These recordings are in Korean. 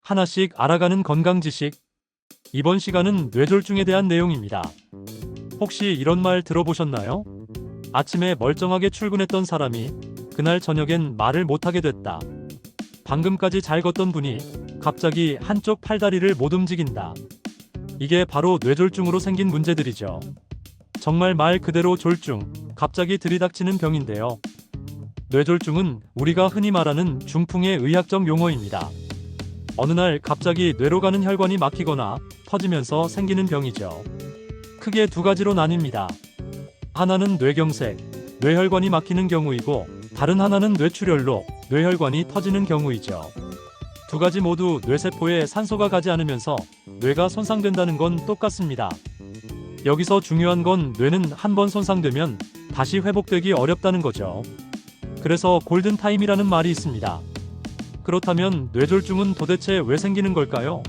하나씩 알아가는 건강 지식. 이번 시간은 뇌졸중에 대한 내용입니다. 혹시 이런 말 들어보셨나요? 아침에 멀쩡하게 출근했던 사람이 그날 저녁엔 말을 못하게 됐다. 방금까지 잘 걷던 분이 갑자기 한쪽 팔다리를 못 움직인다. 이게 바로 뇌졸중으로 생긴 문제들이죠. 정말 말 그대로 졸중, 갑자기 들이닥치는 병인데요. 뇌졸중은 우리가 흔히 말하는 중풍의 의학적 용어입니다. 어느 날 갑자기 뇌로 가는 혈관이 막히거나 터지면서 생기는 병이죠. 크게 두 가지로 나뉩니다. 하나는 뇌경색, 뇌혈관이 막히는 경우이고, 다른 하나는 뇌출혈로 뇌혈관이 터지는 경우이죠. 두 가지 모두 뇌세포에 산소가 가지 않으면서 뇌가 손상된다는 건 똑같습니다. 여기서 중요한 건 뇌는 한번 손상되면 다시 회복되기 어렵다는 거죠. 그래서 골든타임이라는 말이 있습니다. 그렇다면 뇌졸중은 도대체 왜 생기는 걸까요?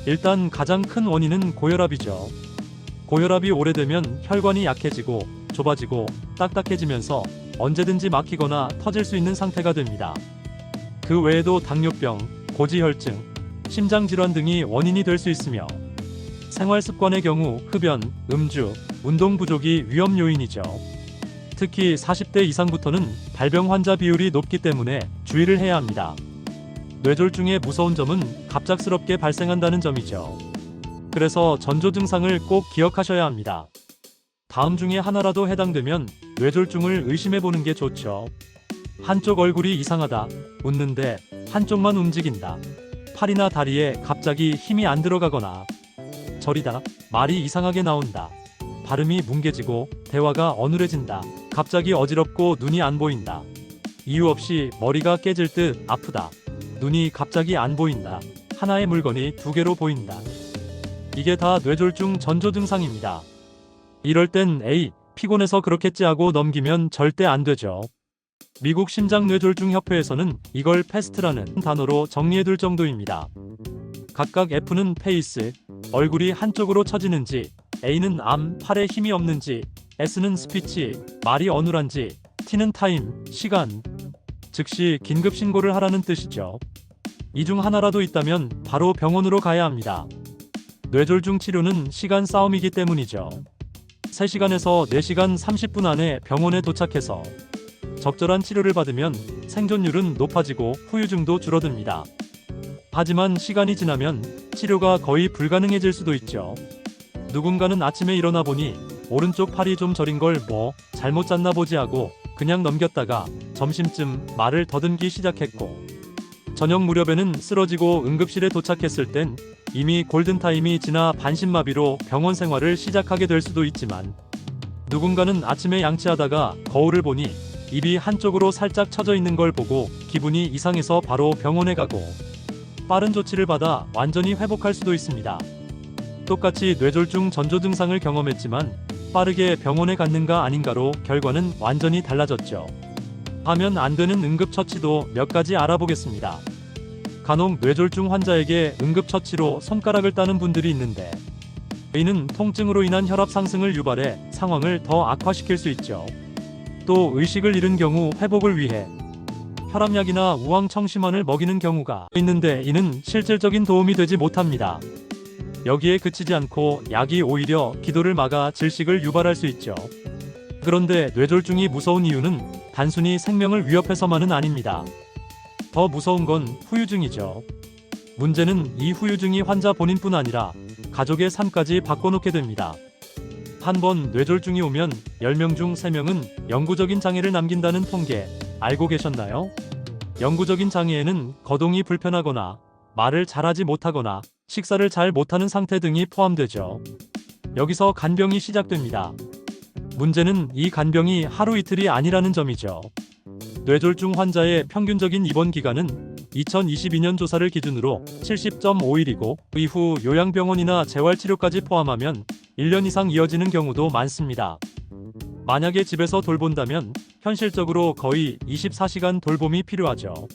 일단 가장 큰 원인은 고혈압이죠. 고혈압이 오래되면 혈관이 약해지고 좁아지고 딱딱해지면서 언제든지 막히거나 터질 수 있는 상태가 됩니다. 그 외에도 당뇨병, 고지혈증, 심장질환 등이 원인이 될 수 있으며, 생활습관의 경우 흡연, 음주, 운동 부족이 위험 요인이죠. 특히 40대 이상부터는 발병 환자 비율이 높기 때문에 주의를 해야 합니다. 뇌졸중의 무서운 점은 갑작스럽게 발생한다는 점이죠. 그래서 전조 증상을 꼭 기억하셔야 합니다. 다음 중에 하나라도 해당되면 뇌졸중을 의심해보는 게 좋죠. 한쪽 얼굴이 이상하다, 웃는데 한쪽만 움직인다, 팔이나 다리에 갑자기 힘이 안 들어가거나, 저리다, 말이 이상하게 나온다, 발음이 뭉개지고 대화가 어눌해진다, 갑자기 어지럽고 눈이 안 보인다, 이유 없이 머리가 깨질 듯 아프다, 눈이 갑자기 안 보인다, 하나의 물건이 두 개로 보인다. 이게 다 뇌졸중 전조 증상입니다. 이럴 땐 에이, 피곤해서 그렇겠지 하고 넘기면 절대 안 되죠. 미국 심장뇌졸중협회에서는 이걸 패스트라는 단어로 정리해둘 정도입니다. 각각 F는 페이스, 얼굴이 한쪽으로 처지는지, A는 암, 팔에 힘이 없는지, S는 스피치, 말이 어눌한지, T는 타임, 시간, 즉시 긴급 신고를 하라는 뜻이죠. 이 중 하나라도 있다면 바로 병원으로 가야 합니다. 뇌졸중 치료는 시간 싸움이기 때문이죠. 3시간에서 4시간 30분 안에 병원에 도착해서 적절한 치료를 받으면 생존율은 높아지고 후유증도 줄어듭니다. 하지만 시간이 지나면 치료가 거의 불가능해질 수도 있죠. 누군가는 아침에 일어나 보니 오른쪽 팔이 좀 저린 걸 잘못 잤나 보지 하고 그냥 넘겼다가 점심쯤 말을 더듬기 시작했고, 저녁 무렵에는 쓰러지고 응급실에 도착했을 땐 이미 골든타임이 지나 반신마비로 병원 생활을 시작하게 될 수도 있지만, 누군가는 아침에 양치하다가 거울을 보니 입이 한쪽으로 살짝 처져 있는 걸 보고 기분이 이상해서 바로 병원에 가고 빠른 조치를 받아 완전히 회복할 수도 있습니다. 똑같이 뇌졸중 전조 증상을 경험했지만 빠르게 병원에 갔는가 아닌가로 결과는 완전히 달라졌죠. 하면 안 되는 응급처치도 몇 가지 알아보겠습니다. 간혹 뇌졸중 환자에게 응급처치로 손가락을 따는 분들이 있는데, 이는 통증으로 인한 혈압 상승을 유발해 상황을 더 악화시킬 수 있죠. 또 의식을 잃은 경우 회복을 위해 혈압약이나 우황청심환을 먹이는 경우가 있는데, 이는 실질적인 도움이 되지 못합니다. 여기에 그치지 않고 약이 오히려 기도를 막아 질식을 유발할 수 있죠. 그런데 뇌졸중이 무서운 이유는 단순히 생명을 위협해서만은 아닙니다. 더 무서운 건 후유증이죠. 문제는 이 후유증이 환자 본인뿐 아니라 가족의 삶까지 바꿔놓게 됩니다. 한번 뇌졸중이 오면 10명 중 3명은 영구적인 장애를 남긴다는 통계 알고 계셨나요? 영구적인 장애에는 거동이 불편하거나 말을 잘하지 못하거나 식사를 잘 못하는 상태 등이 포함되죠. 여기서 간병이 시작됩니다. 문제는 이 간병이 하루 이틀이 아니라는 점이죠. 뇌졸중 환자의 평균적인 입원 기간은 2022년 조사를 기준으로 70.5일이고 이후 요양병원이나 재활치료까지 포함하면 1년 이상 이어지는 경우도 많습니다. 만약에 집에서 돌본다면 현실적으로 거의 24시간 돌봄이 필요하죠.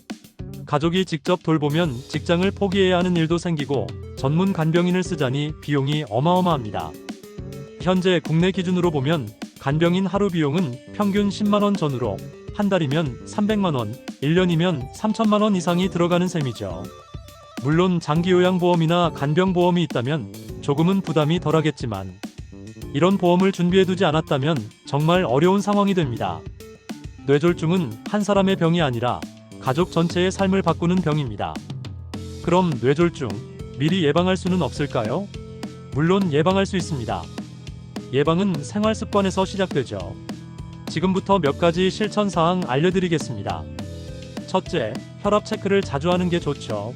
가족이 직접 돌보면 직장을 포기해야 하는 일도 생기고 전문 간병인을 쓰자니 비용이 어마어마합니다. 현재 국내 기준으로 보면 간병인 하루 비용은 평균 10만원 전후로 한 달이면 300만원, 1년이면 3천만원 이상이 들어가는 셈이죠. 물론 장기요양보험이나 간병보험이 있다면 조금은 부담이 덜하겠지만 이런 보험을 준비해두지 않았다면 정말 어려운 상황이 됩니다. 뇌졸중은 한 사람의 병이 아니라 가족 전체의 삶을 바꾸는 병입니다. 그럼 뇌졸중 미리 예방할 수는 없을까요? 물론 예방할 수 있습니다. 예방은 생활 습관에서 시작되죠. 지금부터 몇 가지 실천 사항 알려드리겠습니다. 첫째, 혈압 체크를 자주 하는 게 좋죠.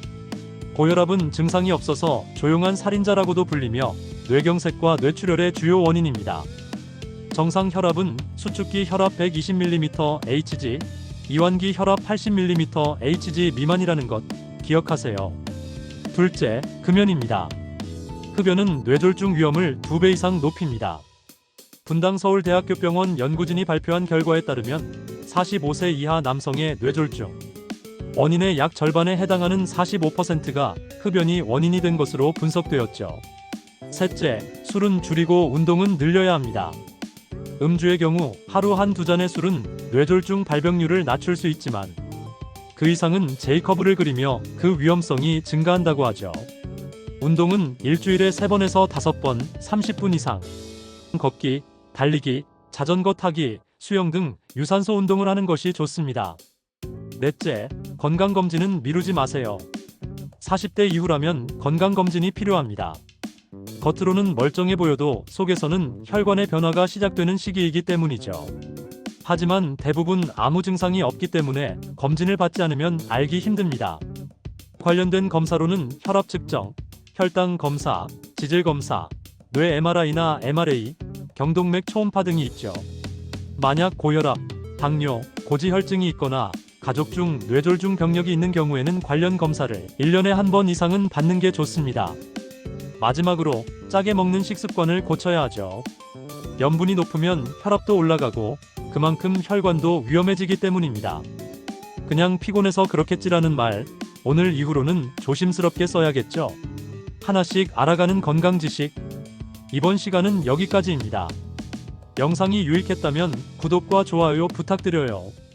고혈압은 증상이 없어서 조용한 살인자라고도 불리며 뇌경색과 뇌출혈의 주요 원인입니다. 정상 혈압은 수축기 혈압 120mm Hg, 이완기 혈압 80mm Hg 미만이라는 것 기억하세요. 둘째, 금연입니다. 흡연은 뇌졸중 위험을 2배 이상 높입니다. 분당 서울대학교병원 연구진이 발표한 결과에 따르면 45세 이하 남성의 뇌졸중 원인의 약 절반에 해당하는 45%가 흡연이 원인이 된 것으로 분석되었죠. 셋째, 술은 줄이고 운동은 늘려야 합니다. 음주의 경우 하루 한두 잔의 술은 뇌졸중 발병률을 낮출 수 있지만 그 이상은 제이커브를 그리며 그 위험성이 증가한다고 하죠. 운동은 일주일에 3번에서 5번 30분 이상 걷기, 달리기, 자전거 타기, 수영 등 유산소 운동을 하는 것이 좋습니다. 넷째, 건강검진은 미루지 마세요. 40대 이후라면 건강검진이 필요합니다. 겉으로는 멀쩡해 보여도 속에서는 혈관의 변화가 시작되는 시기이기 때문이죠. 하지만 대부분 아무 증상이 없기 때문에 검진을 받지 않으면 알기 힘듭니다. 관련된 검사로는 혈압 측정, 혈당 검사, 지질 검사, 뇌 MRI나 MRA, 경동맥 초음파 등이 있죠. 만약 고혈압, 당뇨, 고지혈증이 있거나 가족 중 뇌졸중 병력이 있는 경우에는 관련 검사를 1년에 한 번 이상은 받는 게 좋습니다. 마지막으로 짜게 먹는 식습관을 고쳐야 하죠. 염분이 높으면 혈압도 올라가고 그만큼 혈관도 위험해지기 때문입니다. 그냥 피곤해서 그렇겠지라는 말, 오늘 이후로는 조심스럽게 써야겠죠. 하나씩 알아가는 건강 지식. 이번 시간은 여기까지입니다. 영상이 유익했다면 구독과 좋아요 부탁드려요.